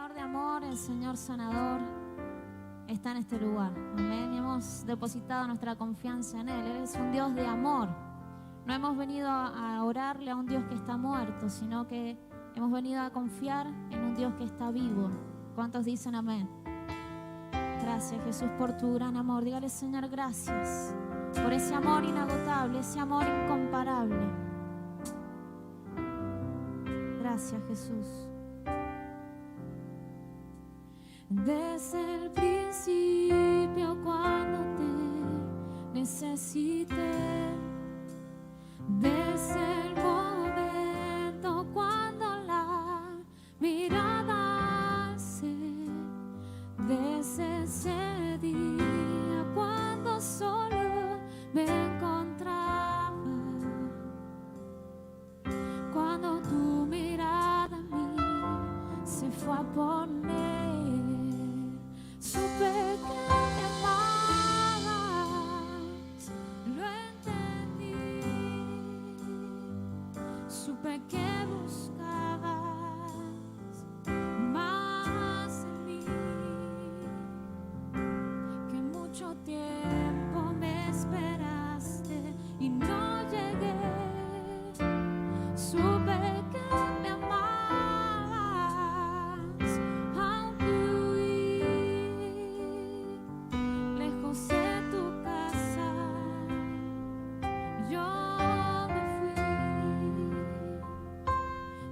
Señor de amor, el Señor sanador, está en este lugar. Amén. Y hemos depositado nuestra confianza en Él. Él es un Dios de amor. No hemos venido a orarle a un Dios que está muerto, sino que hemos venido a confiar en un Dios que está vivo. ¿Cuántos dicen amén? Gracias, Jesús, por tu gran amor. Dígale, Señor, gracias por ese amor inagotable, ese amor incomparable. Gracias, Jesús. Desde el principio, cuando te necesité, desde el momento cuando la mirada alcé, desde ese día cuando solo me encontraba, cuando tu mirada a mí se fue a poner, supe que me amabas, lo entendí, supe que buscabas más en mí, que mucho tiempo me esperaste y no llegué, supe que me amabas, aunque huí lejos de tu casa, yo me fui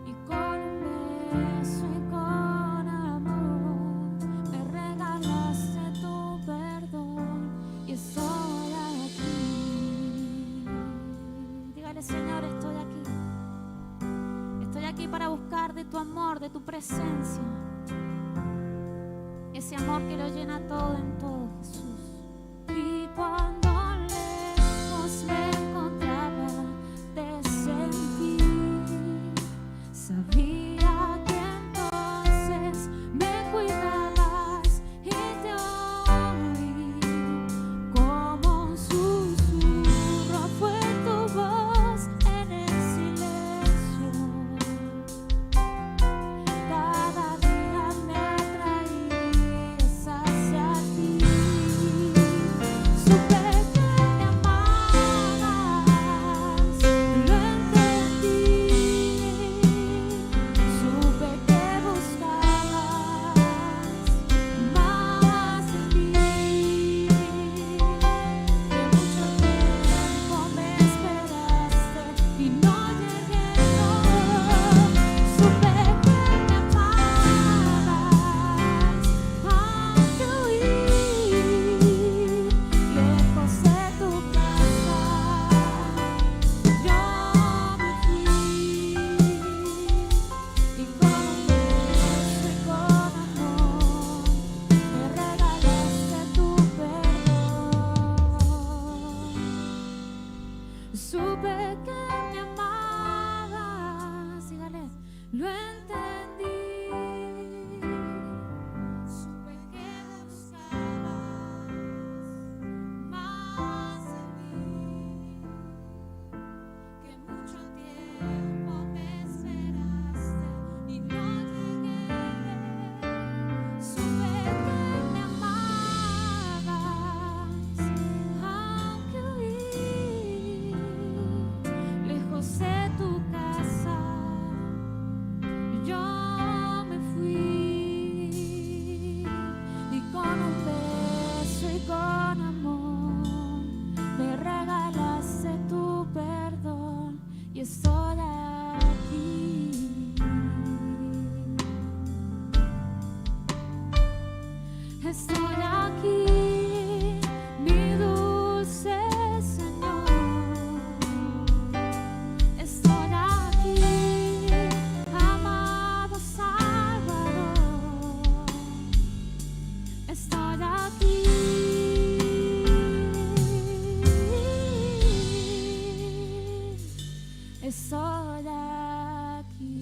y con un beso y con amor me regalaste tu perdón y estoy aquí. Dígale, Señor, estoy aquí. Estoy aquí para buscar de tu amor, de tu presencia. Ese amor que lo llena todo en todo, Jesús. Y cuando lejos me encontraba, te sentí. Sabía que entonces me cuidabas y te oí. Como un susurro fue tu voz en el silencio. Cada día me atraías hacia ti. Supe que me amabas, lo entendí. Supe que buscabas más de mí, que mucho tiempo me esperaste y no llegué. Supe que me amabas, aunque huí lejos de tu casa, yo me fui y con un beso y con amor me regalaste tu perdón. Supe que me amabas, dígale, lo entendí. Supe que buscabas más de mí, que mucho tiempo me esperaste y no llegué. Supe que me amabas, aunque huí lejos de tu casa, yo me fui y con un beso y con amor me regalaste tu perdón y estoy aquí. Estoy aquí, mi dulce Señor. Estoy aquí, amado Salvador. Estoy aquí. Estoy aquí.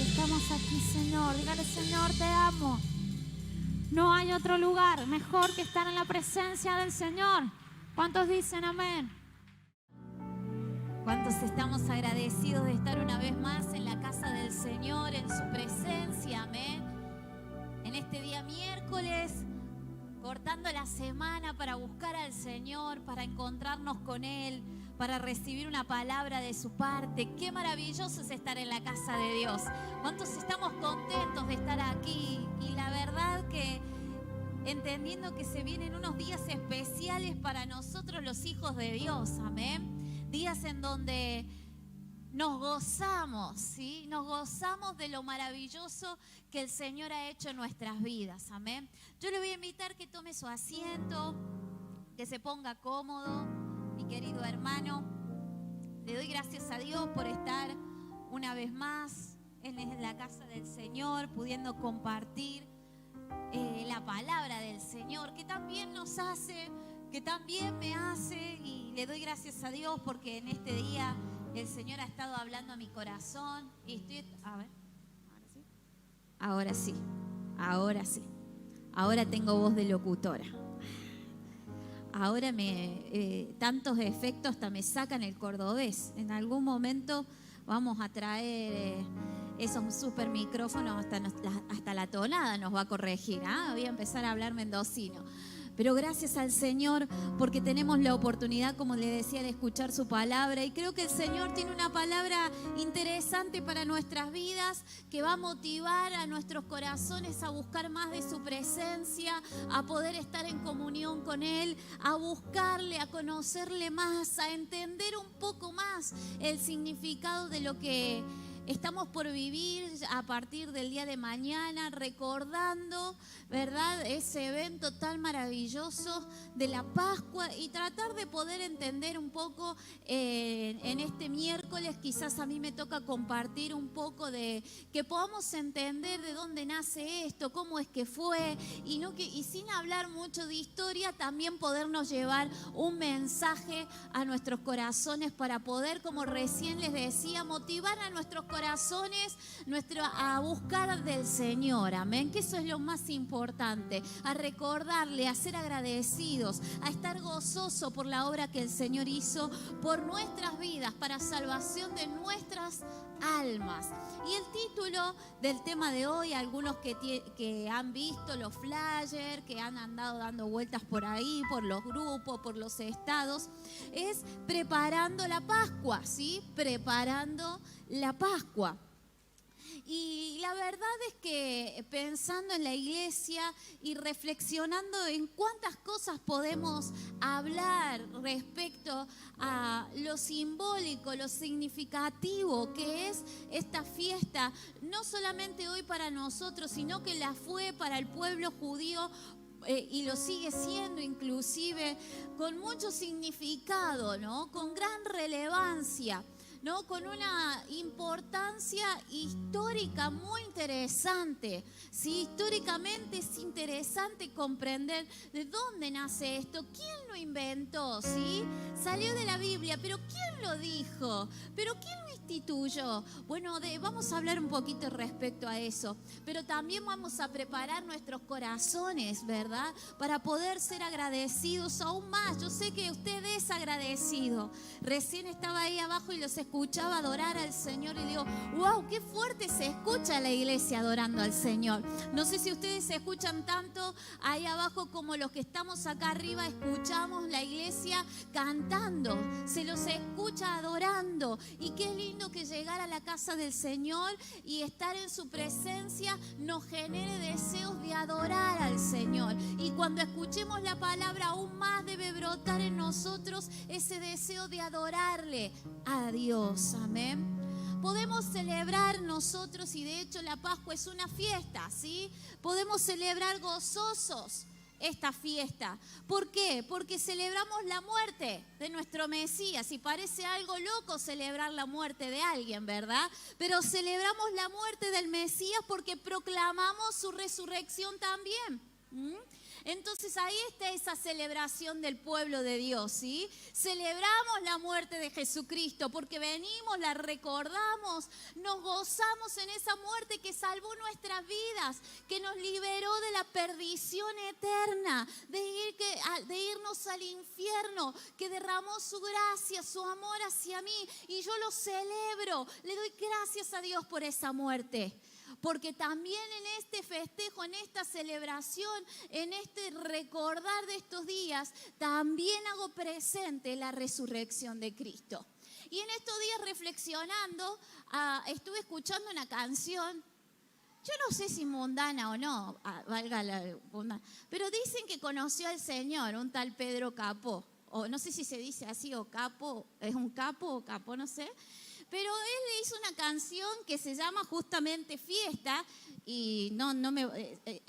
Estamos aquí, Señor. Dígale, Señor, te amo. No hay otro lugar mejor que estar en la presencia del Señor. ¿Cuántos dicen amén? ¿Cuántos estamos agradecidos de estar una vez más en la casa del Señor, en su presencia, amén. En este día miércoles, cortando la semana para buscar al Señor, para encontrarnos con Él, para recibir una palabra de su parte. Qué maravilloso es estar en la casa de Dios. ¿Cuántos estamos contentos de estar aquí? Y la verdad que entendiendo que se vienen unos días especiales para nosotros los hijos de Dios, amén. Días en donde nos gozamos, ¿sí? Nos gozamos de lo maravilloso que el Señor ha hecho en nuestras vidas, amén. Yo le voy a invitar que tome su asiento, que se ponga cómodo, mi querido hermano. Le doy gracias a Dios por estar una vez más en la casa del Señor, pudiendo compartir la palabra del Señor, que también nos hace, que también me hace, y le doy gracias a Dios porque en este día el Señor ha estado hablando a mi corazón y estoy, a ver, ahora sí, ahora sí, ahora tengo voz de locutora. Ahora tantos efectos hasta me sacan el cordobés. En algún momento vamos a traer esos super micrófonos, hasta la tonada nos va a corregir. Voy a empezar a hablar mendocino. Pero gracias al Señor porque tenemos la oportunidad, como le decía, de escuchar su palabra. Y creo que el Señor tiene una palabra interesante para nuestras vidas que va a motivar a nuestros corazones a buscar más de su presencia, a poder estar en comunión con Él, a buscarle, a conocerle más, a entender un poco más el significado de lo que estamos por vivir a partir del día de mañana, recordando, ¿verdad?, ese evento tan maravilloso de la Pascua, y tratar de poder entender un poco en este miércoles. Quizás a mí me toca compartir un poco de que podamos entender de dónde nace esto, cómo es que fue, y sin hablar mucho de historia, también podernos llevar un mensaje a nuestros corazones para poder, como recién les decía, motivar a nuestros corazones a buscar del Señor, amén, que eso es lo más importante, a recordarle, a ser agradecidos, a estar gozoso por la obra que el Señor hizo por nuestras vidas, para salvación de nuestras almas. Y el título del tema de hoy, algunos que han visto los flyers, que han andado dando vueltas por ahí, por los grupos, por los estados, es preparando la Pascua, ¿sí? Preparando la Pascua. Y la verdad es que pensando en la iglesia y reflexionando en cuántas cosas podemos hablar respecto a lo simbólico, lo significativo que es esta fiesta, no solamente hoy para nosotros, sino que la fue para el pueblo judío, y lo sigue siendo inclusive, con mucho significado, ¿no? Con gran relevancia, ¿no? Con una importancia histórica muy interesante, ¿sí? Históricamente es interesante comprender de dónde nace esto, quién lo inventó, ¿sí? Salió de la Biblia, pero ¿quién lo dijo? ¿Pero quién lo instituyó? Bueno, vamos a hablar un poquito respecto a eso, pero también vamos a preparar nuestros corazones, ¿verdad?, para poder ser agradecidos aún más. Yo sé que usted es agradecido. Recién estaba ahí abajo y los escuchaba adorar al Señor y digo, wow, qué fuerte se escucha la iglesia adorando al Señor. No sé si ustedes se escuchan tanto ahí abajo como los que estamos acá arriba escuchamos la iglesia cantando, se los escucha adorando. Y qué lindo que llegar a la casa del Señor y estar en su presencia nos genere deseos de adorar al Señor. Y cuando escuchemos la palabra, aún más debe brotar en nosotros ese deseo de adorarle a Dios, amén. Podemos celebrar nosotros, y de hecho la Pascua es una fiesta, ¿sí? Podemos celebrar gozosos esta fiesta. ¿Por qué? Porque celebramos la muerte de nuestro Mesías. Y parece algo loco celebrar la muerte de alguien, ¿verdad? Pero celebramos la muerte del Mesías porque proclamamos su resurrección también. Entonces ahí está esa celebración del pueblo de Dios, ¿sí? Celebramos la muerte de Jesucristo porque venimos, la recordamos, nos gozamos en esa muerte que salvó nuestras vidas, que nos liberó de la perdición eterna, de irnos al infierno, que derramó su gracia, su amor hacia mí, y yo lo celebro, le doy gracias a Dios por esa muerte. Porque también en este festejo, en esta celebración, en este recordar de estos días, también hago presente la resurrección de Cristo. Y en estos días reflexionando, estuve escuchando una canción, yo no sé si mundana o no, valga la mundana, pero dicen que conoció al Señor, un tal Pedro Capó, o no sé si se dice así, o Capo, es un capo o Capó, no sé. Pero él hizo una canción que se llama justamente Fiesta, y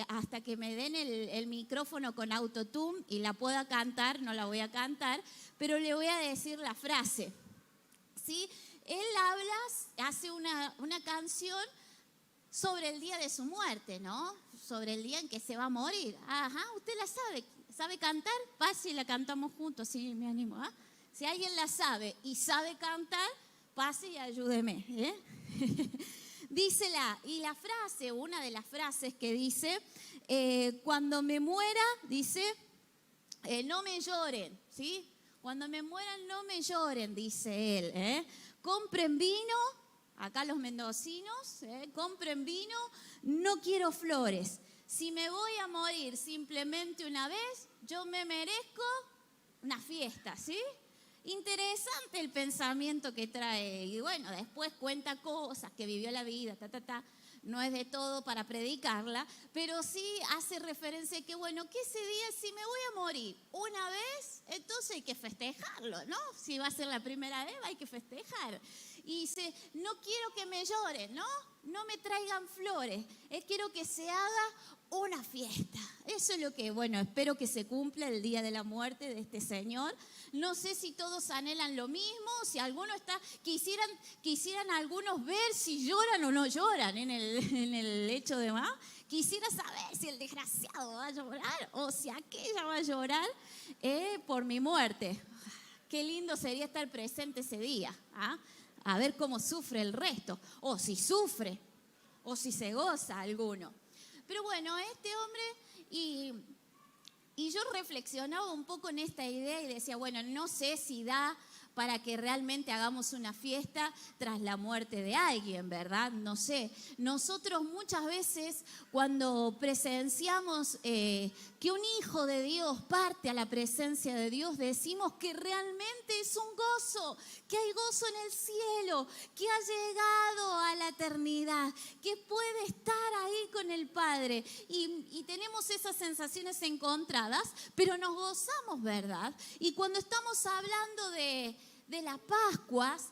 hasta que me den el micrófono con autotune y la pueda cantar, no la voy a cantar, pero le voy a decir la frase, ¿sí? Él hace una canción sobre el día de su muerte, ¿no? Sobre el día en que se va a morir. Ajá, usted la ¿sabe cantar? Pase y la cantamos juntos, sí, me animo, ¿ah? Si alguien la sabe y sabe cantar, pase y ayúdeme, ¿eh? Y la frase, una de las frases que dice, cuando me muera, dice, no me lloren, ¿sí? Cuando me mueran no me lloren, dice él, ¿eh? Compren vino, acá los mendocinos, compren vino, no quiero flores. Si me voy a morir simplemente una vez, yo me merezco una fiesta, ¿sí? Interesante el pensamiento que trae, y bueno, después cuenta cosas que vivió la vida, no es de todo para predicarla, pero sí hace referencia a que bueno, que ese día si me voy a morir una vez, entonces hay que festejarlo, ¿no? Si va a ser la primera vez, hay que festejar. Y dice, no quiero que me lloren, ¿no? No me traigan flores, quiero que se haga una fiesta. Eso es lo que, bueno, espero que se cumpla el día de la muerte de este Señor. No sé si todos anhelan lo mismo, si algunos quisieran algunos ver si lloran o no lloran en el hecho de más. Quisiera saber si el desgraciado va a llorar o si aquella va a llorar por mi muerte. Qué lindo sería estar presente ese día, ¿ah? A ver cómo sufre el resto, o si sufre, o si se goza alguno. Pero bueno, este hombre, y yo reflexionaba un poco en esta idea y decía, bueno, no sé si da para que realmente hagamos una fiesta tras la muerte de alguien, ¿verdad? No sé. Nosotros muchas veces cuando presenciamos que un hijo de Dios parte a la presencia de Dios, decimos que realmente es un gozo, que hay gozo en el cielo, que ha llegado a la eternidad, que puede estar ahí con el Padre. Y tenemos esas sensaciones encontradas, pero nos gozamos, ¿verdad? Y cuando estamos hablando de las Pascuas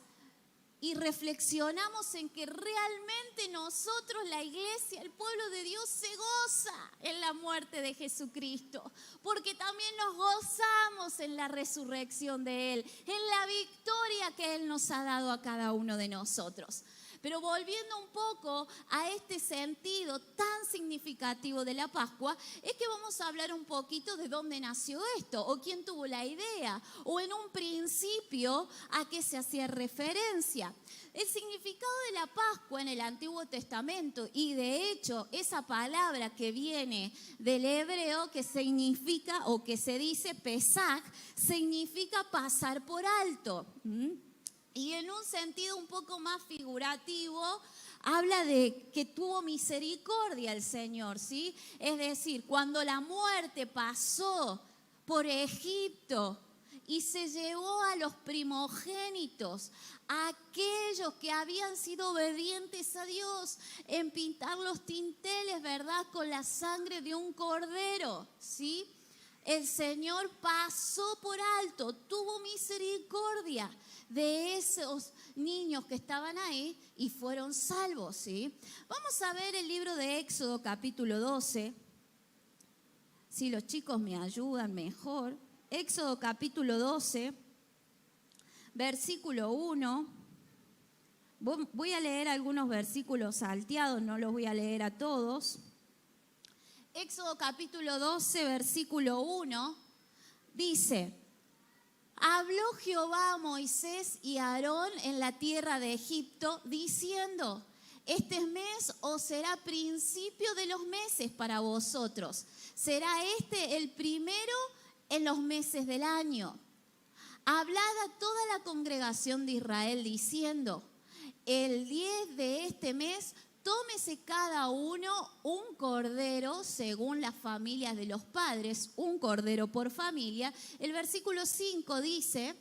y reflexionamos en que realmente nosotros, la iglesia, el pueblo de Dios, se goza en la muerte de Jesucristo, porque también nos gozamos en la resurrección de Él, en la victoria que Él nos ha dado a cada uno de nosotros. Pero volviendo un poco a este sentido tan significativo de la Pascua, es que vamos a hablar un poquito de dónde nació esto, o quién tuvo la idea, o en un principio a qué se hacía referencia. El significado de la Pascua en el Antiguo Testamento, y de hecho esa palabra que viene del hebreo que significa, o que se dice Pesach, significa pasar por alto. Y en un sentido un poco más figurativo, habla de que tuvo misericordia el Señor, ¿sí? Es decir, cuando la muerte pasó por Egipto y se llevó a los primogénitos, a aquellos que habían sido obedientes a Dios, en pintar los tinteles, ¿verdad?, con la sangre de un cordero, ¿sí? El Señor pasó por alto, tuvo misericordia de esos niños que estaban ahí y fueron salvos, ¿sí? Vamos a ver el libro de Éxodo capítulo 12. Si los chicos me ayudan mejor. Éxodo capítulo 12, versículo 1. Voy a leer algunos versículos salteados, no los voy a leer a todos. Éxodo capítulo 12, versículo 1, dice: habló Jehová a Moisés y a Aarón en la tierra de Egipto, diciendo: este mes os será principio de los meses para vosotros. Será este el primero en los meses del año. Hablad a toda la congregación de Israel diciendo: el 10 de este mes tómese cada uno un cordero según las familias de los padres, un cordero por familia. El versículo 5 dice,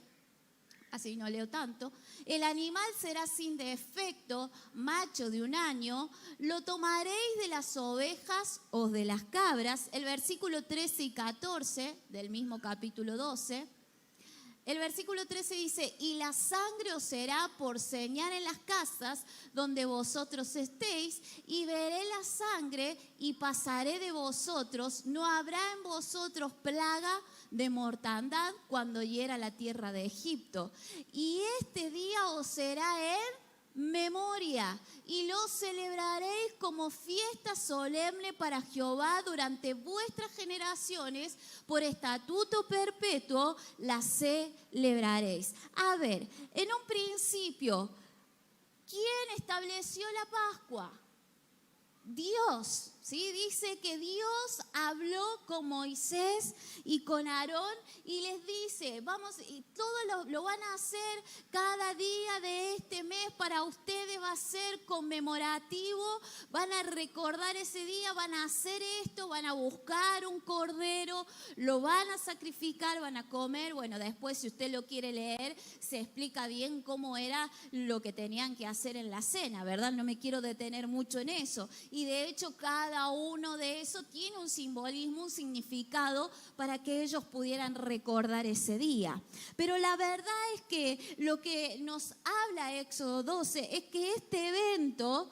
así no leo tanto: el animal será sin defecto, macho de 1 año, lo tomaréis de las ovejas o de las cabras. El versículo 13 y 14 del mismo capítulo 12. El versículo 13 dice: y la sangre os será por señal en las casas donde vosotros estéis, y veré la sangre y pasaré de vosotros. No habrá en vosotros plaga de mortandad cuando hiera la tierra de Egipto. Y este día os será en memoria, y lo celebraréis como fiesta solemne para Jehová durante vuestras generaciones, por estatuto perpetuo la celebraréis. A ver, en un principio, ¿quién estableció la Pascua? Dios, ¿sí? Dice que Dios habló con Moisés y con Aarón y les dice: vamos, y todo lo van a hacer cada día de este mes para ustedes, va a ser conmemorativo, van a recordar ese día, van a hacer esto, van a buscar un cordero, lo van a sacrificar, van a comer. Bueno, después, si usted lo quiere leer, se explica bien cómo era lo que tenían que hacer en la cena, ¿verdad? No me quiero detener mucho en eso. Y de hecho cada uno de esos tiene un simbolismo, un significado para que ellos pudieran recordar ese día. Pero la verdad es que lo que nos habla Éxodo 12 es que este evento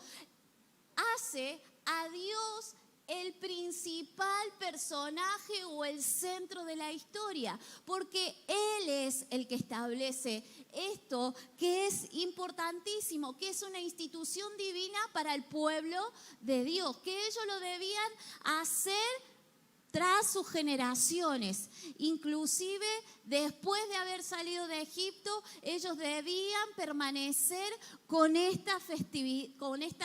hace a Dios el principal personaje o el centro de la historia, porque Él es el que establece esto que es importantísimo, que es una institución divina para el pueblo de Dios, que ellos lo debían hacer tras sus generaciones. Inclusive después de haber salido de Egipto, ellos debían permanecer con esta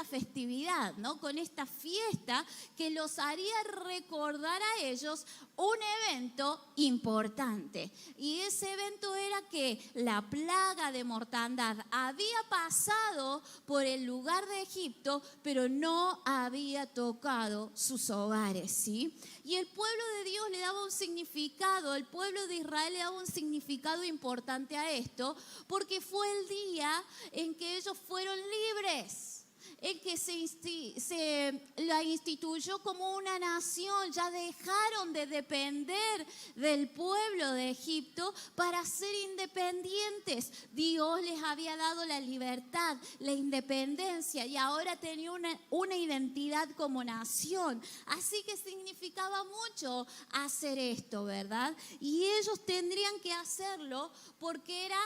festividad, ¿no? Con esta fiesta que los haría recordar a ellos un evento importante. Y ese evento era que la plaga de mortandad había pasado por el lugar de Egipto, pero no había tocado sus hogares, ¿sí? Y el pueblo de Dios le daba un significado, el pueblo de Israel le daba un significado importante a esto, porque fue el día en que ellos fueron libres, en que se la instituyó como una nación. Ya dejaron de depender del pueblo de Egipto para ser independientes. Dios les había dado la libertad, la independencia, y ahora tenía una identidad como nación. Así que significaba mucho hacer esto, ¿verdad? Y ellos tendrían que hacerlo porque era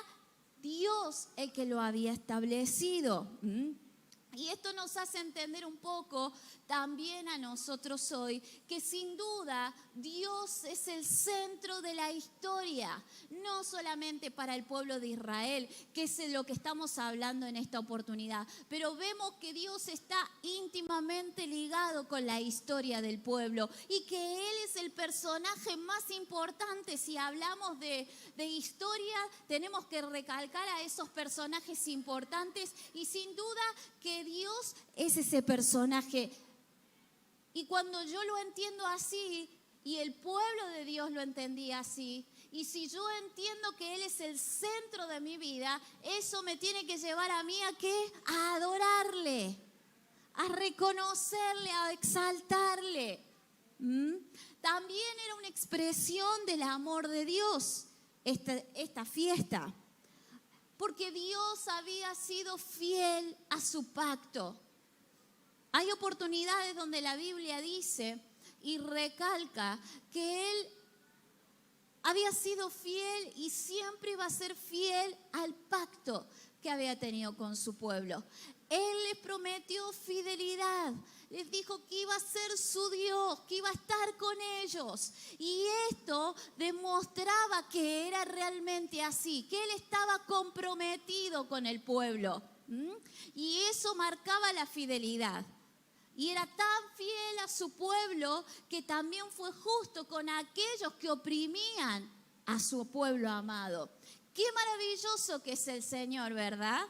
Dios el que lo había establecido. Y esto nos hace entender un poco también a nosotros hoy que sin duda Dios es el centro de la historia, no solamente para el pueblo de Israel, que es de lo que estamos hablando en esta oportunidad, pero vemos que Dios está íntimamente ligado con la historia del pueblo y que Él es el personaje más importante. Si hablamos de historia, tenemos que recalcar a esos personajes importantes, y sin duda que Dios es ese personaje. Y cuando yo lo entiendo así, y el pueblo de Dios lo entendía así, y si yo entiendo que Él es el centro de mi vida, eso me tiene que llevar a mí ¿a qué? A adorarle, a reconocerle, a exaltarle. También era una expresión del amor de Dios esta fiesta, porque Dios había sido fiel a su pacto. Hay oportunidades donde la Biblia dice y recalca que Él había sido fiel y siempre iba a ser fiel al pacto que había tenido con su pueblo. Él les prometió fidelidad. Les dijo que iba a ser su Dios, que iba a estar con ellos. Y esto demostraba que era realmente así, que Él estaba comprometido con el pueblo. Y eso marcaba la fidelidad. Y era tan fiel a su pueblo que también fue justo con aquellos que oprimían a su pueblo amado. Qué maravilloso que es el Señor, ¿verdad?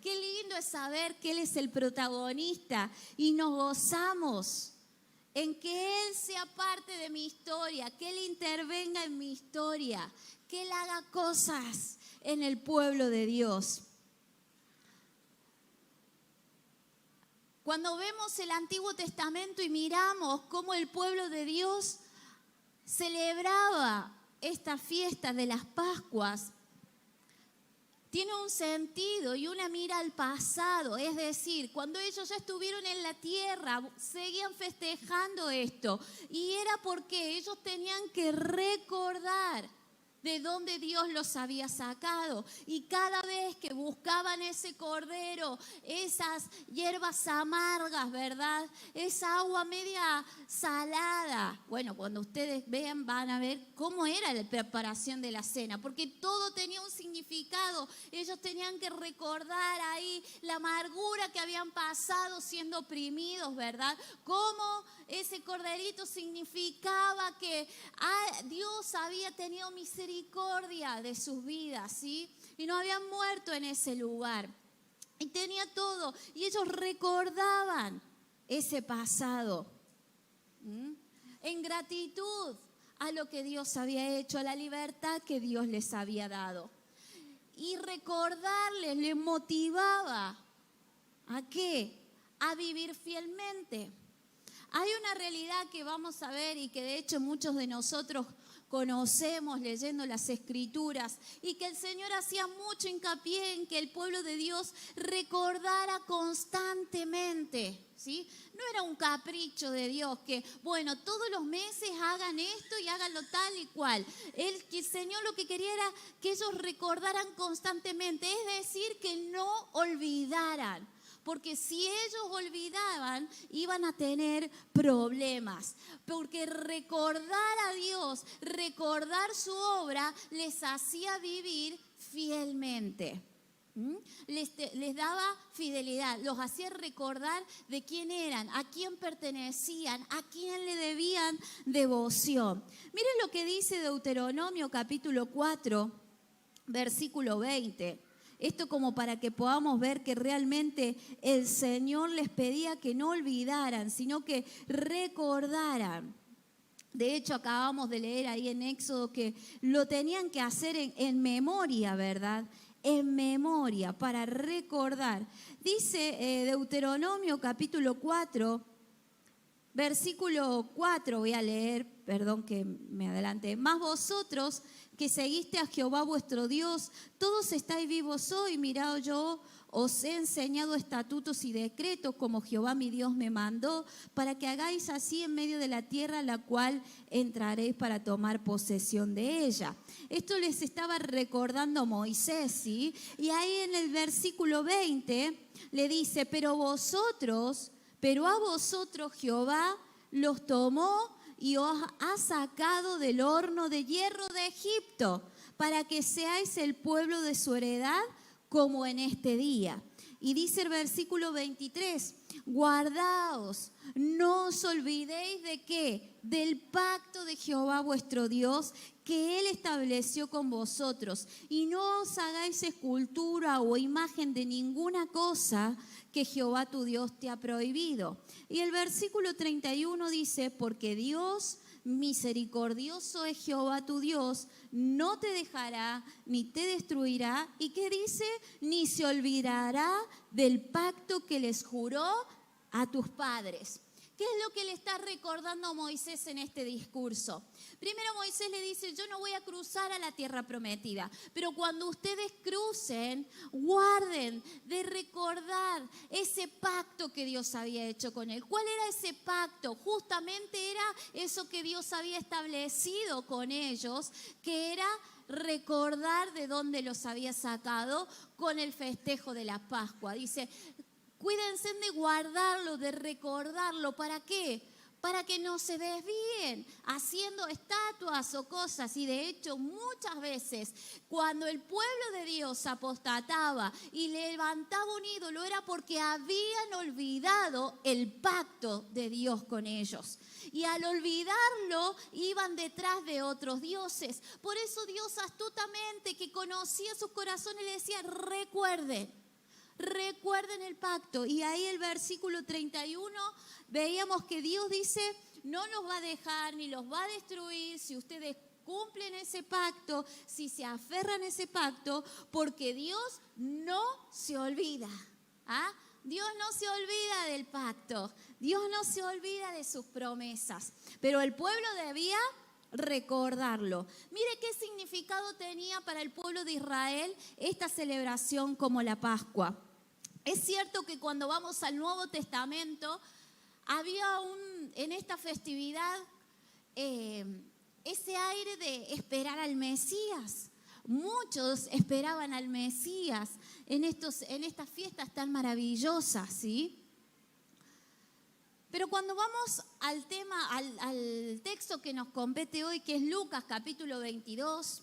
Qué lindo es saber que Él es el protagonista y nos gozamos en que Él sea parte de mi historia, que Él intervenga en mi historia, que Él haga cosas en el pueblo de Dios. Cuando vemos el Antiguo Testamento y miramos cómo el pueblo de Dios celebraba esta fiesta de las Pascuas, tiene un sentido y una mira al pasado. Es decir, cuando ellos ya estuvieron en la tierra, seguían festejando esto. Y era porque ellos tenían que recordar de dónde Dios los había sacado. Y cada vez que buscaban ese cordero, esas hierbas amargas, ¿verdad? Esa agua media salada. Bueno, cuando ustedes vean, van a ver cómo era la preparación de la cena, porque todo tenía un significado. Ellos tenían que recordar ahí la amargura que habían pasado siendo oprimidos, ¿verdad? Cómo ese corderito significaba que Dios había tenido misericordia de sus vidas, ¿sí? Y no habían muerto en ese lugar. Y tenía todo. Y ellos recordaban ese pasado. En gratitud a lo que Dios había hecho, a la libertad que Dios les había dado. Y recordarles les motivaba ¿a qué? A vivir fielmente. Hay una realidad que vamos a ver y que de hecho muchos de nosotros conocemos leyendo las Escrituras, y que el Señor hacía mucho hincapié en que el pueblo de Dios recordara constantemente, ¿sí? No era un capricho de Dios que, bueno, todos los meses hagan esto y háganlo tal y cual. El Señor lo que quería era que ellos recordaran constantemente, es decir, que no olvidaran. Porque si ellos olvidaban, iban a tener problemas. Porque recordar a Dios, recordar su obra, les hacía vivir fielmente. Les daba fidelidad, los hacía recordar de quién eran, a quién pertenecían, a quién le debían devoción. Miren lo que dice Deuteronomio capítulo 4, versículo 20. Esto como para que podamos ver que realmente el Señor les pedía que no olvidaran, sino que recordaran. De hecho, acabamos de leer ahí en Éxodo que lo tenían que hacer en memoria, ¿verdad? En memoria, para recordar. Dice Deuteronomio capítulo 4, versículo 4, voy a leer, perdón que me adelanté. Más vosotros que seguiste a Jehová vuestro Dios, todos estáis vivos hoy. Mirad, yo os he enseñado estatutos y decretos como Jehová mi Dios me mandó, para que hagáis así en medio de la tierra, la cual entraréis para tomar posesión de ella. Esto les estaba recordando Moisés, ¿sí? Y ahí en el versículo 20 le dice, pero a vosotros Jehová los tomó y os ha sacado del horno de hierro de Egipto, para que seáis el pueblo de su heredad como en este día. Y dice el versículo 23, guardaos, no os olvidéis de qué, del pacto de Jehová vuestro Dios, que Él estableció con vosotros, y no os hagáis escultura o imagen de ninguna cosa que Jehová tu Dios te ha prohibido. Y el versículo 31 dice, porque Dios misericordioso es Jehová tu Dios, no te dejará ni te destruirá. ¿Y qué dice? Ni se olvidará del pacto que les juró a tus padres. ¿Qué es lo que le está recordando Moisés en este discurso? Primero Moisés le dice, yo no voy a cruzar a la tierra prometida, pero cuando ustedes crucen, guarden de recordar ese pacto que Dios había hecho con él. ¿Cuál era ese pacto? Justamente era eso que Dios había establecido con ellos, que era recordar de dónde los había sacado con el festejo de la Pascua. Dice, cuídense de guardarlo, de recordarlo. ¿Para qué? Para que no se desvíen haciendo estatuas o cosas. Y de hecho, muchas veces, cuando el pueblo de Dios apostataba y levantaba un ídolo, era porque habían olvidado el pacto de Dios con ellos. Y al olvidarlo, iban detrás de otros dioses. Por eso Dios astutamente, que conocía sus corazones, le decía, recuerden el pacto. Y ahí el versículo 31 veíamos que Dios dice, no los va a dejar ni los va a destruir si ustedes cumplen ese pacto, si se aferran a ese pacto, porque Dios no se olvida. ¿Ah? Dios no se olvida del pacto, Dios no se olvida de sus promesas, pero el pueblo debía recordarlo. Mire qué significado tenía para el pueblo de Israel esta celebración como la Pascua. Es cierto que cuando vamos al Nuevo Testamento, había en esta festividad ese aire de esperar al Mesías. Muchos esperaban al Mesías en estas fiestas tan maravillosas, ¿sí? Pero cuando vamos al tema, al texto que nos compete hoy, que es Lucas capítulo 22,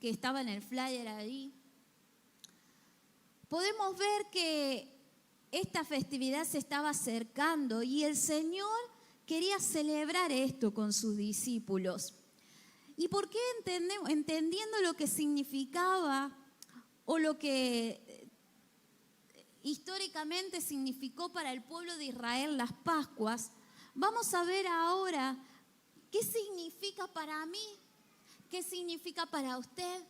que estaba en el flyer ahí, podemos ver que esta festividad se estaba acercando y el Señor quería celebrar esto con sus discípulos. ¿Y por qué entendiendo lo que significaba o lo que históricamente significó para el pueblo de Israel las Pascuas? Vamos a ver ahora qué significa para mí, qué significa para usted,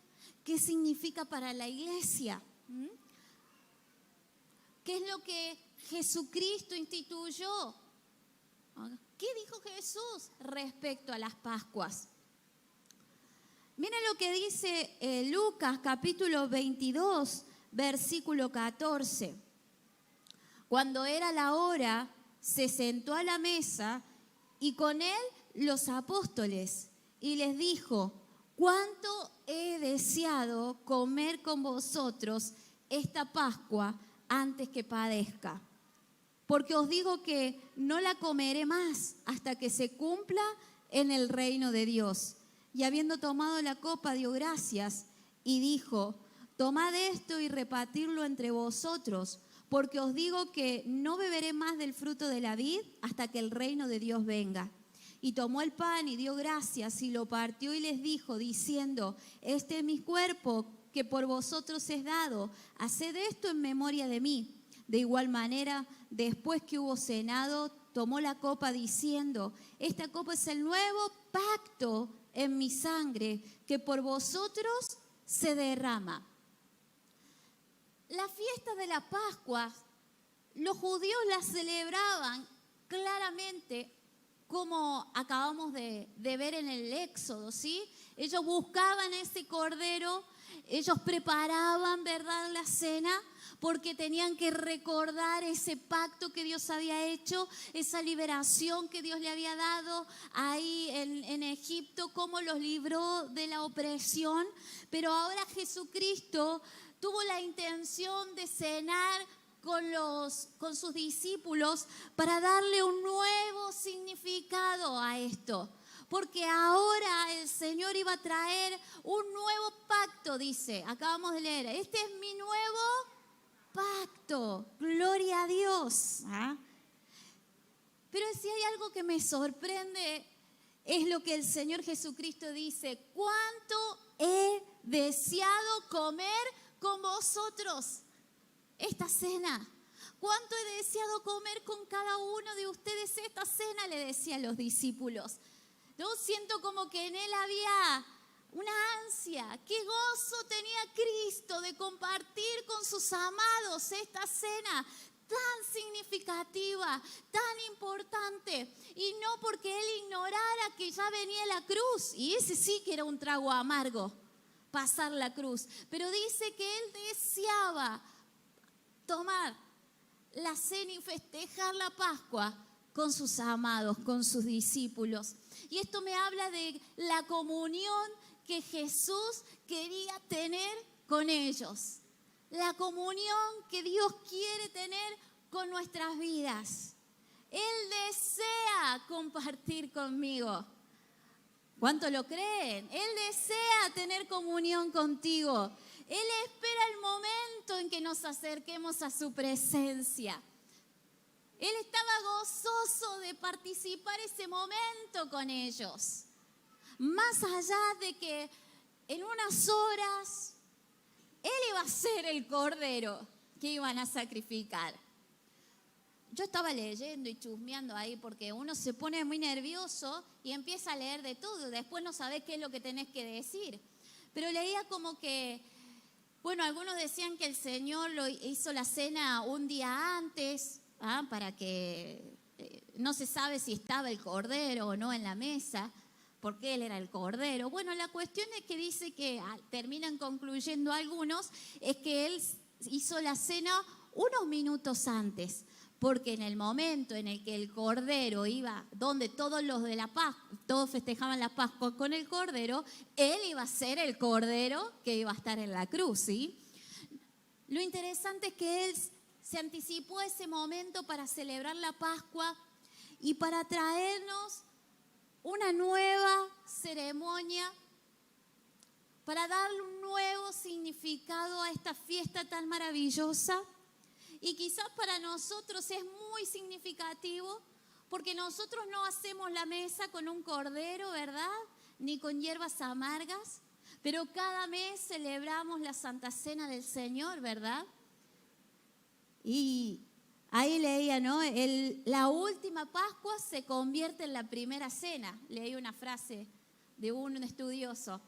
qué significa para la iglesia. ¿Qué es lo que Jesucristo instituyó? ¿Qué dijo Jesús respecto a las Pascuas? Miren lo que dice Lucas capítulo 22, versículo 14. Cuando era la hora, se sentó a la mesa y con él los apóstoles y les dijo, ¿cuánto he deseado comer con vosotros esta Pascua antes que padezca? Porque os digo que no la comeré más hasta que se cumpla en el reino de Dios. Y habiendo tomado la copa, dio gracias y dijo, tomad esto y repartirlo entre vosotros, porque os digo que no beberé más del fruto de la vid hasta que el reino de Dios venga. Y tomó el pan y dio gracias y lo partió y les dijo, diciendo, este es mi cuerpo que por vosotros es dado, haced esto en memoria de mí. De igual manera, después que hubo cenado, tomó la copa diciendo, esta copa es el nuevo pacto en mi sangre, que por vosotros se derrama. La fiesta de la Pascua, los judíos la celebraban claramente como acabamos de ver en el Éxodo, ¿sí? Ellos buscaban ese cordero, ellos preparaban, ¿verdad?, la cena, porque tenían que recordar ese pacto que Dios había hecho, esa liberación que Dios le había dado ahí en Egipto, cómo los libró de la opresión. Pero ahora Jesucristo tuvo la intención de cenar con sus discípulos para darle un nuevo significado a esto. Porque ahora el Señor iba a traer un nuevo pacto, dice, acabamos de leer, este es mi nuevo pacto, gloria a Dios. ¿Ah? Pero si hay algo que me sorprende, es lo que el Señor Jesucristo dice, ¿cuánto he deseado comer con vosotros esta cena? ¿Cuánto he deseado comer con cada uno de ustedes esta cena? Le decía a los discípulos. Yo siento como que en él había una ansia. Qué gozo tenía Cristo de compartir con sus amados esta cena tan significativa, tan importante. Y no porque él ignorara que ya venía la cruz. Y ese sí que era un trago amargo, pasar la cruz. Pero dice que él deseaba tomar la cena y festejar la Pascua con sus amados, con sus discípulos. Y esto me habla de la comunión que Jesús quería tener con ellos. La comunión que Dios quiere tener con nuestras vidas. Él desea compartir conmigo. ¿Cuánto lo creen? Él desea tener comunión contigo. Él espera el momento en que nos acerquemos a su presencia. Él estaba gozoso de participar ese momento con ellos. Más allá de que en unas horas Él iba a ser el cordero que iban a sacrificar. Yo estaba leyendo y chusmeando ahí porque uno se pone muy nervioso y empieza a leer de todo. Después no sabés qué es lo que tenés que decir. Pero leía como que, bueno, algunos decían que el Señor lo hizo la cena un día antes, para que no se sabe si estaba el cordero o no en la mesa, porque Él era el cordero. Bueno, la cuestión es que dice que, terminan concluyendo algunos, es que Él hizo la cena unos minutos antes. Porque en el momento en el que el Cordero iba, donde todos los de la Pascua, todos festejaban la Pascua con el Cordero, Él iba a ser el Cordero que iba a estar en la cruz, ¿sí? Lo interesante es que Él se anticipó a ese momento para celebrar la Pascua y para traernos una nueva ceremonia, para darle un nuevo significado a esta fiesta tan maravillosa. Y quizás para nosotros es muy significativo porque nosotros no hacemos la mesa con un cordero, ¿verdad? Ni con hierbas amargas, pero cada mes celebramos la Santa Cena del Señor, ¿verdad? Y ahí leía, ¿no? La última Pascua se convierte en la primera cena. Leí una frase de un estudioso.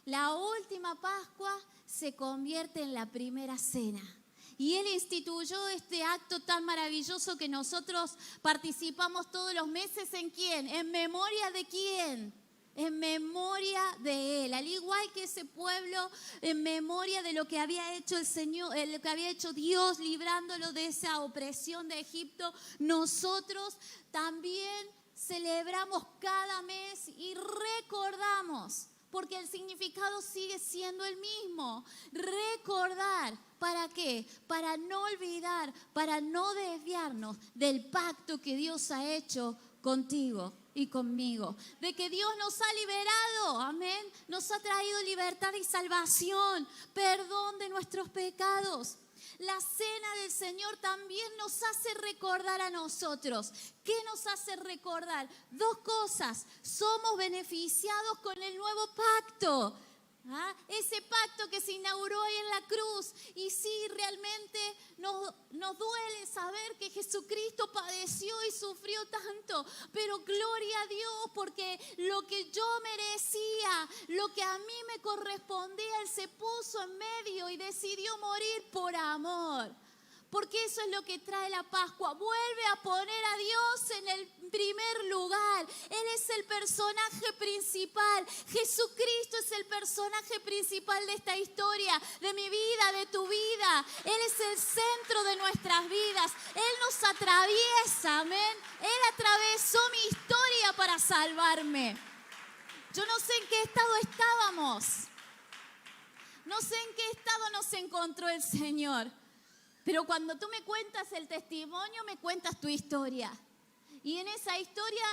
La última Pascua se convierte en la primera cena. Y Él instituyó este acto tan maravilloso que nosotros participamos todos los meses. ¿En quién? ¿En memoria de quién? En memoria de Él. Al igual que ese pueblo, en memoria de lo que había hecho el Señor, lo que había hecho Dios librándolo de esa opresión de Egipto, nosotros también celebramos cada mes y recordamos. Porque el significado sigue siendo el mismo. Recordar. ¿Para qué? Para no olvidar, para no desviarnos del pacto que Dios ha hecho contigo y conmigo. De que Dios nos ha liberado, amén. Nos ha traído libertad y salvación, perdón de nuestros pecados. La cena del Señor también nos hace recordar a nosotros. ¿Qué nos hace recordar? Dos cosas. Somos beneficiados con el nuevo pacto. Ese pacto que se inauguró ahí en la cruz. Y sí, realmente nos duele saber que Jesucristo padeció y sufrió tanto, pero gloria a Dios, porque lo que yo merecía, lo que a mí me correspondía, Él se puso en medio y decidió morir por amor. Porque eso es lo que trae la Pascua. Vuelve a poner a Dios en el primer lugar. Él es el personaje principal. Jesucristo es el personaje principal de esta historia, de mi vida, de tu vida. Él es el centro de nuestras vidas. Él nos atraviesa, amén. Él atravesó mi historia para salvarme. Yo no sé en qué estado estábamos. No sé en qué estado nos encontró el Señor. Pero cuando tú me cuentas el testimonio, me cuentas tu historia. Y en esa historia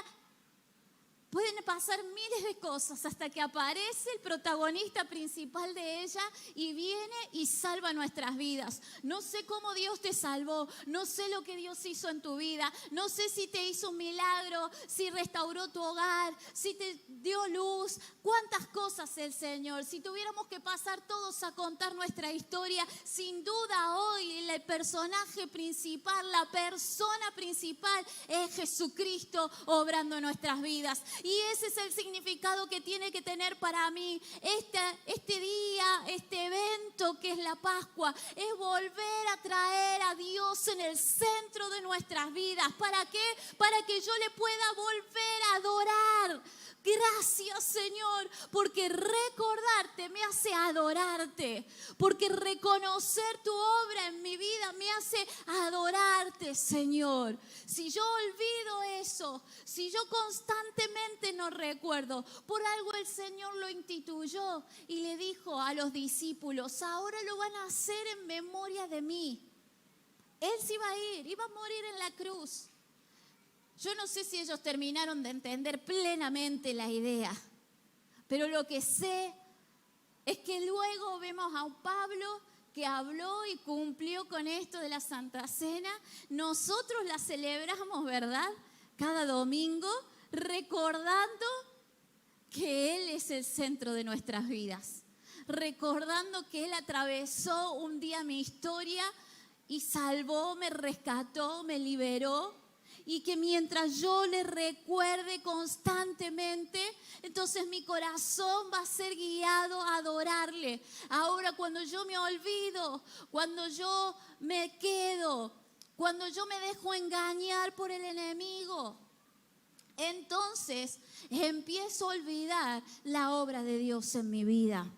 pueden pasar miles de cosas hasta que aparece el protagonista principal de ella y viene y salva nuestras vidas. No sé cómo Dios te salvó, no sé lo que Dios hizo en tu vida, no sé si te hizo un milagro, si restauró tu hogar, si te dio luz, cuántas cosas el Señor. Si tuviéramos que pasar todos a contar nuestra historia, sin duda hoy el personaje principal, la persona principal es Jesucristo obrando en nuestras vidas. Y ese es el significado que tiene que tener para mí este día, este evento que es la Pascua. Es volver a traer a Dios en el centro de nuestras vidas. ¿Para qué? Para que yo le pueda volver a adorar. Gracias, Señor, porque recordarte me hace adorarte, porque reconocer tu obra en mi vida me hace adorarte, Señor. Si yo olvido eso, si yo constantemente Constantemente nos recuerdo. Por algo el Señor lo instituyó y le dijo a los discípulos, ahora lo van a hacer en memoria de mí. Él se iba a ir, iba a morir en la cruz. Yo no sé si ellos terminaron de entender plenamente la idea, pero lo que sé es que luego vemos a un Pablo que habló y cumplió con esto de la Santa Cena. Nosotros la celebramos, ¿verdad? Cada domingo, recordando que Él es el centro de nuestras vidas. Recordando que Él atravesó un día mi historia y salvó, me rescató, me liberó. Y que mientras yo le recuerde constantemente, entonces mi corazón va a ser guiado a adorarle. Ahora cuando yo me olvido, cuando yo me quedo, cuando yo me dejo engañar por el enemigo, entonces empiezo a olvidar la obra de Dios en mi vida.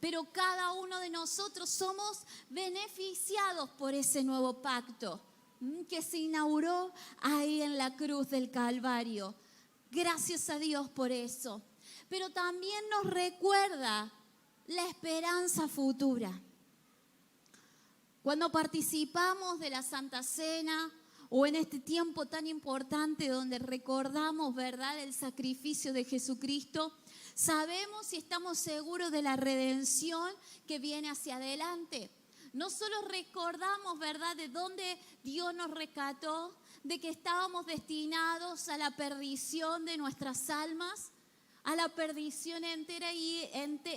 Pero cada uno de nosotros somos beneficiados por ese nuevo pacto que se inauguró ahí en la cruz del Calvario. Gracias a Dios por eso. Pero también nos recuerda la esperanza futura. Cuando participamos de la Santa Cena o en este tiempo tan importante donde recordamos, ¿verdad?, el sacrificio de Jesucristo, sabemos y estamos seguros de la redención que viene hacia adelante. No solo recordamos, ¿verdad?, de dónde Dios nos rescató, de que estábamos destinados a la perdición de nuestras almas, a la perdición entera y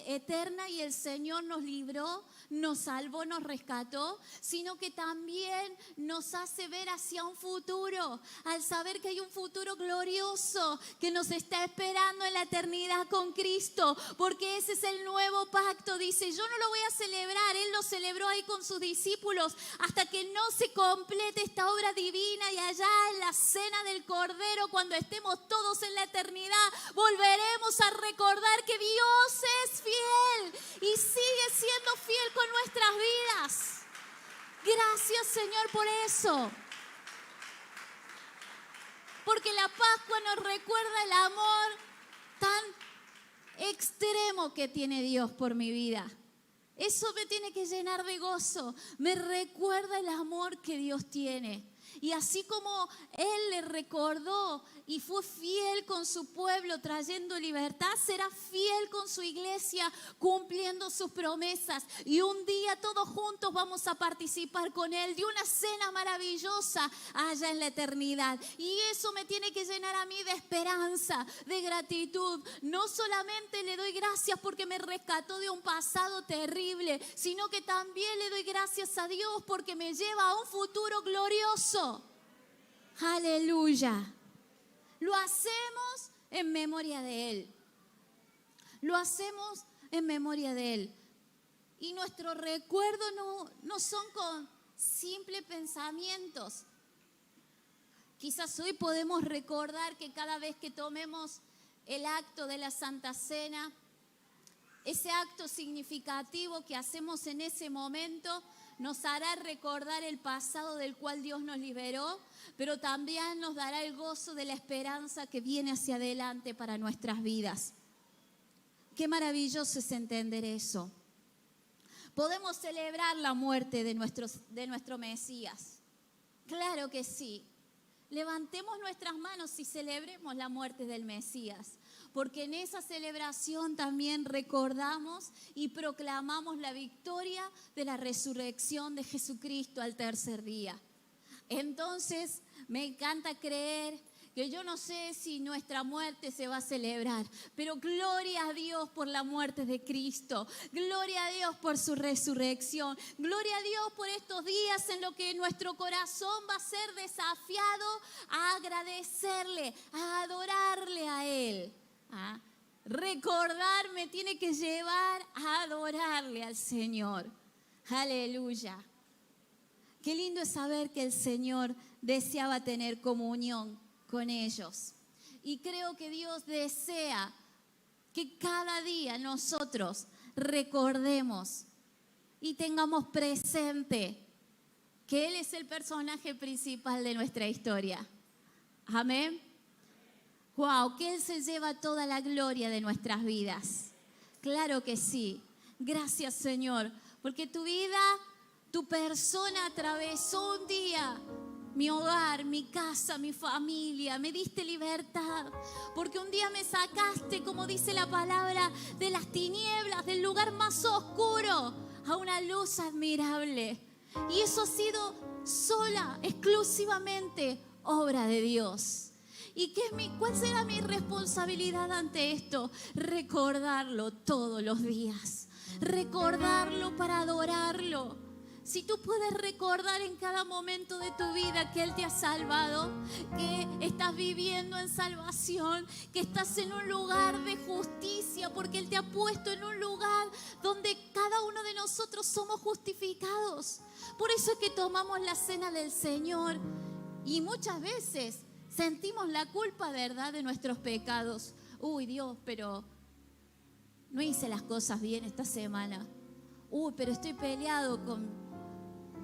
eterna, y el Señor nos libró, nos salvó, nos rescató, sino que también nos hace ver hacia un futuro, al saber que hay un futuro glorioso que nos está esperando en la eternidad con Cristo, porque ese es el nuevo pacto. Dice, yo no lo voy a celebrar, Él lo celebró ahí con sus discípulos, hasta que no se complete esta obra divina, y allá en la cena del Cordero, cuando estemos todos en la eternidad, volveremos a recordar que Dios es fiel y sigue siendo fiel con nuestras vidas. Gracias, Señor, por eso. Porque la Pascua nos recuerda el amor tan extremo que tiene Dios por mi vida. Eso me tiene que llenar de gozo. Me recuerda el amor que Dios tiene. Y así como Él le recordó y fue fiel con su pueblo trayendo libertad, será fiel con su iglesia cumpliendo sus promesas. Y un día todos juntos vamos a participar con Él de una cena maravillosa allá en la eternidad. Y eso me tiene que llenar a mí de esperanza, de gratitud. No solamente le doy gracias porque me rescató de un pasado terrible, sino que también le doy gracias a Dios porque me lleva a un futuro glorioso. Aleluya. Lo hacemos en memoria de Él. Lo hacemos en memoria de Él. Y nuestros recuerdos no son con simples pensamientos. Quizás hoy podemos recordar que cada vez que tomemos el acto de la Santa Cena, ese acto significativo que hacemos en ese momento, nos hará recordar el pasado del cual Dios nos liberó, pero también nos dará el gozo de la esperanza que viene hacia adelante para nuestras vidas. Qué maravilloso es entender eso. ¿Podemos celebrar la muerte de nuestro Mesías? Claro que sí. Levantemos nuestras manos y celebremos la muerte del Mesías, porque en esa celebración también recordamos y proclamamos la victoria de la resurrección de Jesucristo al tercer día. Entonces, me encanta creer que yo no sé si nuestra muerte se va a celebrar, pero gloria a Dios por la muerte de Cristo, gloria a Dios por su resurrección, gloria a Dios por estos días en los que nuestro corazón va a ser desafiado a agradecerle, a adorarle a Él. Recordar me tiene que llevar a adorarle al Señor. Aleluya. Qué lindo es saber que el Señor deseaba tener comunión con ellos. Y creo que Dios desea que cada día nosotros recordemos y tengamos presente que Él es el personaje principal de nuestra historia. Amén. Wow, que Él se lleva toda la gloria de nuestras vidas. Claro que sí. Gracias, Señor, porque tu vida, tu persona atravesó un día mi hogar, mi casa, mi familia. Me diste libertad, porque un día me sacaste, como dice la palabra, de las tinieblas, del lugar más oscuro, a una luz admirable. Y eso ha sido sola, exclusivamente obra de Dios. ¿Y cuál será mi responsabilidad ante esto? Recordarlo todos los días. Recordarlo para adorarlo. Si tú puedes recordar en cada momento de tu vida que Él te ha salvado, que estás viviendo en salvación, que estás en un lugar de justicia, porque Él te ha puesto en un lugar donde cada uno de nosotros somos justificados. Por eso es que tomamos la cena del Señor y muchas veces sentimos la culpa, ¿verdad?, de nuestros pecados. Uy, Dios, pero no hice las cosas bien esta semana. Uy, pero estoy peleado con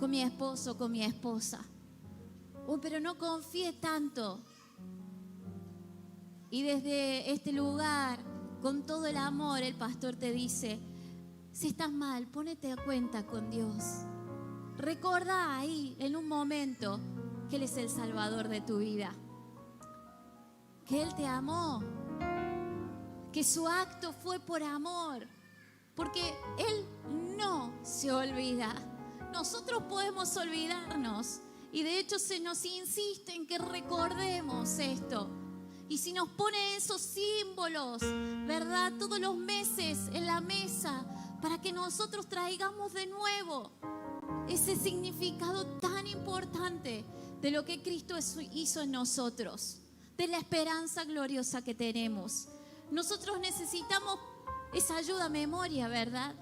mi esposo, con mi esposa. Uy, pero no confié tanto. Y desde este lugar, con todo el amor, el pastor te dice, si estás mal, ponete a cuenta con Dios. Recordá ahí, en un momento, que Él es el Salvador de tu vida. Que Él te amó, que su acto fue por amor, porque Él no se olvida. Nosotros podemos olvidarnos y de hecho se nos insiste en que recordemos esto. Y si nos pone esos símbolos, ¿verdad?, todos los meses en la mesa, para que nosotros traigamos de nuevo ese significado tan importante de lo que Cristo hizo en nosotros, de la esperanza gloriosa que tenemos. Nosotros necesitamos esa ayuda a memoria, ¿verdad?,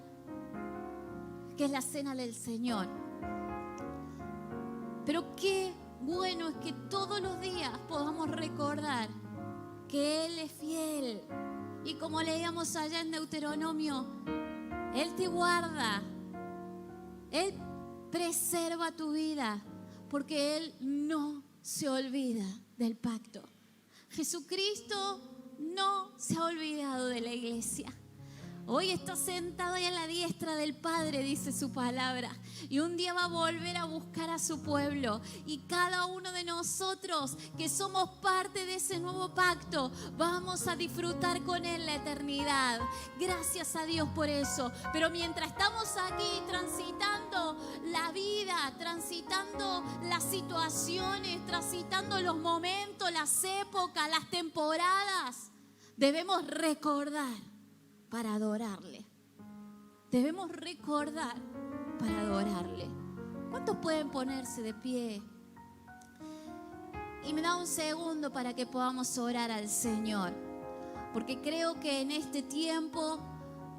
que es la cena del Señor. Pero qué bueno es que todos los días podamos recordar que Él es fiel. Y como leíamos allá en Deuteronomio, Él te guarda, Él preserva tu vida, porque Él no se olvida del pacto. Jesucristo no se ha olvidado de la iglesia. Hoy está sentado ahí a la diestra del Padre, dice su palabra. Y un día va a volver a buscar a su pueblo. Y cada uno de nosotros que somos parte de ese nuevo pacto, vamos a disfrutar con Él la eternidad. Gracias a Dios por eso. Pero mientras estamos aquí transitando la vida, transitando las situaciones, transitando los momentos, las épocas, las temporadas, debemos recordar para adorarle. Debemos recordar para adorarle. ¿Cuántos pueden ponerse de pie? Y me da un segundo para que podamos orar al Señor, porque creo que en este tiempo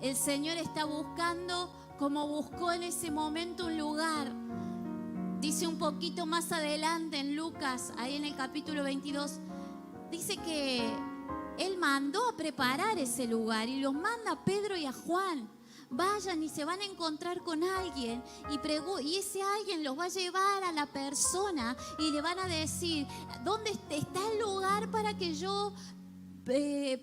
el Señor está buscando, como buscó en ese momento, un lugar. Dice un poquito más adelante en Lucas, ahí en el capítulo 22, dice que Él mandó a preparar ese lugar y los manda a Pedro y a Juan. Vayan y se van a encontrar con alguien y ese alguien los va a llevar a la persona y le van a decir, ¿dónde está el lugar para que yo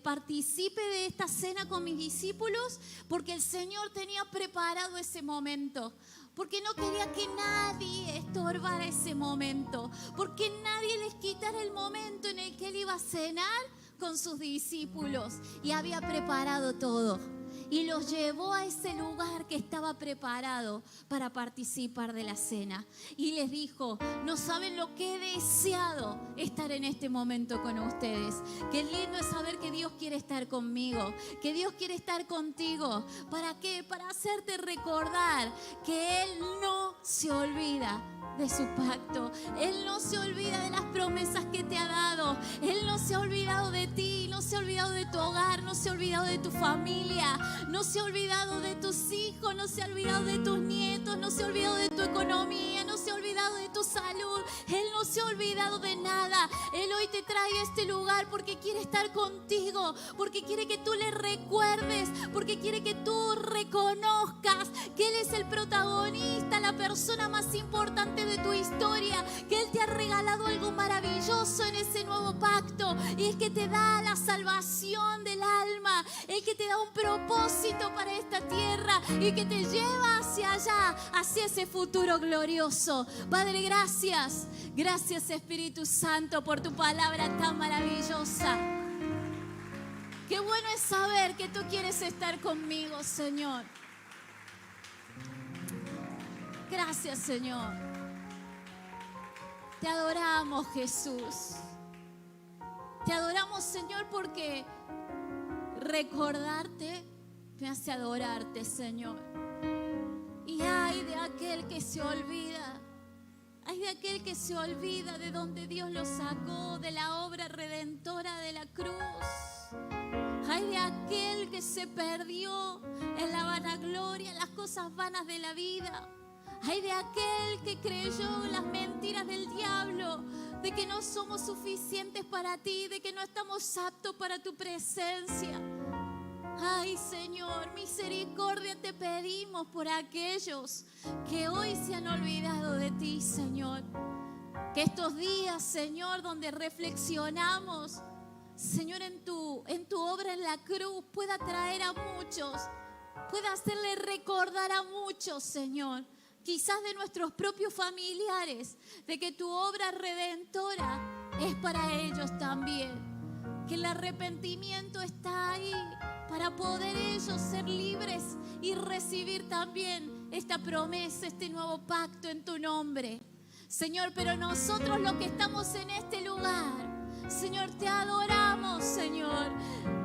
participe de esta cena con mis discípulos? Porque el Señor tenía preparado ese momento, porque no quería que nadie estorbara ese momento, porque nadie les quitara el momento en el que Él iba a cenar con sus discípulos, y había preparado todo y los llevó a ese lugar que estaba preparado para participar de la cena. Y les dijo, no saben lo que he deseado estar en este momento con ustedes. Qué lindo es saber que Dios quiere estar conmigo, que Dios quiere estar contigo. ¿Para qué? Para hacerte recordar que Él no se olvida de su pacto. Él no se olvida de las promesas que te ha dado. Él no se ha olvidado de ti, no se ha olvidado de tu hogar, no se ha olvidado de tu familia, no se ha olvidado de tus hijos, no se ha olvidado de tus nietos, no se ha olvidado de tu economía, no se ha olvidado de tu salud. Él no se ha olvidado de nada. Él hoy te trae a este lugar porque quiere estar contigo, porque quiere que tú le recuerdes, porque quiere que tú reconozcas que Él es el protagonista, la persona más importante de tu historia, que Él te ha regalado algo maravilloso maravilloso en ese nuevo pacto, y el que te da la salvación del alma, el que te da un propósito para esta tierra y que te lleva hacia allá, hacia ese futuro glorioso. Padre, gracias. Gracias, Espíritu Santo, por tu palabra tan maravillosa. Qué bueno es saber que tú quieres estar conmigo, Señor. Gracias, Señor. Te adoramos, Jesús. Te adoramos, Señor, porque recordarte me hace adorarte, Señor. Y ay de aquel que se olvida. Ay de aquel que se olvida de donde Dios lo sacó, de la obra redentora de la cruz. Ay de aquel que se perdió en la vanagloria, en las cosas vanas de la vida. Ay de aquel que creyó las mentiras del diablo, de que no somos suficientes para ti, de que no estamos aptos para tu presencia. Ay, Señor, misericordia te pedimos por aquellos que hoy se han olvidado de ti, Señor. Que estos días, Señor, donde reflexionamos, Señor, en tu obra en la cruz, pueda traer a muchos, pueda hacerle recordar a muchos, Señor, quizás de nuestros propios familiares, de que tu obra redentora es para ellos también. Que el arrepentimiento está ahí para poder ellos ser libres y recibir también esta promesa, este nuevo pacto en tu nombre. Señor, pero nosotros los que estamos en este lugar, Señor, te adoramos, Señor.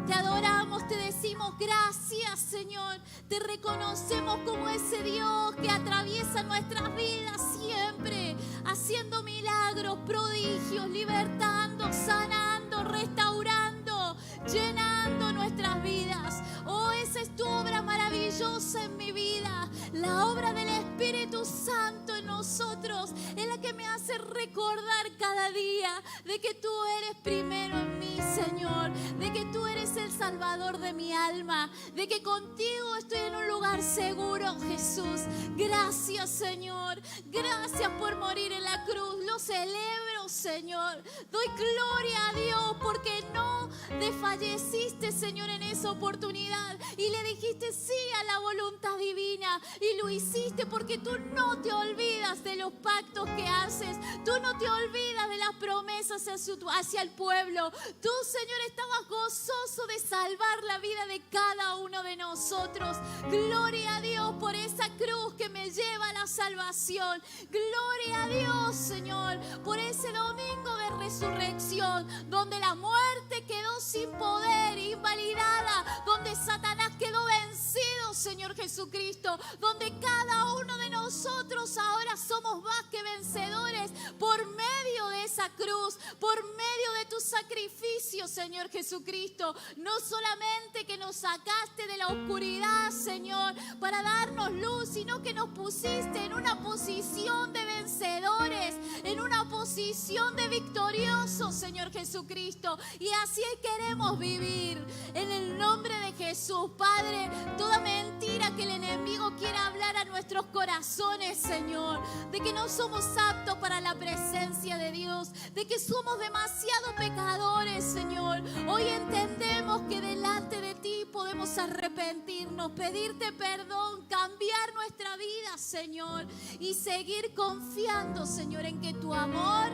Te adoramos, te decimos gracias, Señor. Te reconocemos como ese Dios que atraviesa nuestras vidas siempre, haciendo milagros, prodigios, libertando, sanando, restaurando, llenando nuestras vidas. Oh, esa es tu obra maravillosa en mi vida. La obra del Espíritu Santo en nosotros es la que me hace recordar cada día de que tú eres primero en mí, Señor, de que tú eres el Salvador de mi alma, de que contigo estoy en un lugar seguro, Jesús. Gracias, Señor. Gracias por morir en la cruz. Lo celebro, Señor. Doy gloria a Dios porque no desfalleciste, Señor, en esa oportunidad y le dijiste sí a la voluntad divina, y lo hiciste porque tú no te olvidas de los pactos que haces. Tú no te olvidas de las promesas hacia el pueblo. Tú, Señor, estabas gozoso de salvar la vida de cada uno de nosotros. Gloria a Dios por esa cruz que me lleva a la salvación. Gloria a Dios, Señor, por ese domingo de resurrección, donde la muerte quedó sin poder, invalidada, donde Satanás quedó vencido, Señor Jesucristo, donde cada uno de nosotros ahora somos más que vencedores por medio de esa cruz, por medio de tu sacrificio, Señor Jesucristo. No solamente que nos sacaste de la oscuridad, Señor, para darnos luz, sino que nos pusiste en una posición de vencedores, en una posición de victoriosos, Señor Jesucristo. Y así queremos vivir en el nombre de Jesús. Padre, toda mentira que el enemigo quiera hablar a nuestros corazones, Señor, de que no somos aptos para la presencia de Dios, de que somos demasiado pecadores, Señor. Hoy entendemos que delante de ti podemos arrepentirnos, pedirte perdón, cambiar nuestra vida, Señor, y seguir confiando, Señor, en que tu amor,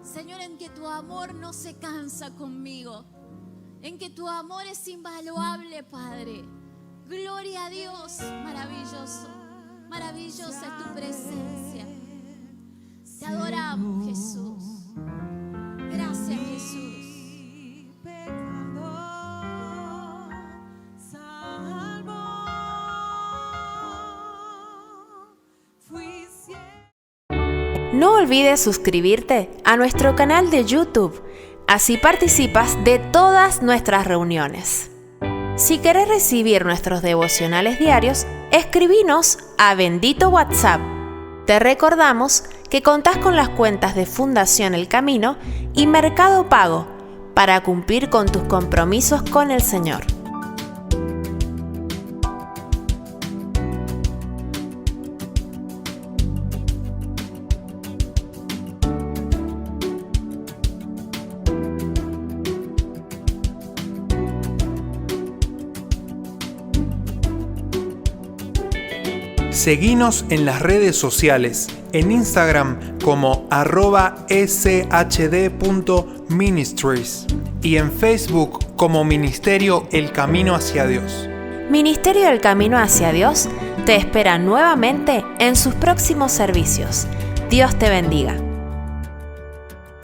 Señor, en que tu amor no se cansa conmigo, en que tu amor es invaluable, Padre. Gloria a Dios, maravilloso, maravillosa es tu presencia. Te adoramos, Jesús. Gracias, Jesús. No olvides suscribirte a nuestro canal de YouTube, así participas de todas nuestras reuniones. Si querés recibir nuestros devocionales diarios, escribinos a Bendito WhatsApp. Te recordamos que contás con las cuentas de Fundación El Camino y Mercado Pago para cumplir con tus compromisos con el Señor. Seguinos en las redes sociales, en Instagram como @shd.ministries y en Facebook como Ministerio El Camino hacia Dios. Ministerio El Camino hacia Dios te espera nuevamente en sus próximos servicios. Dios te bendiga.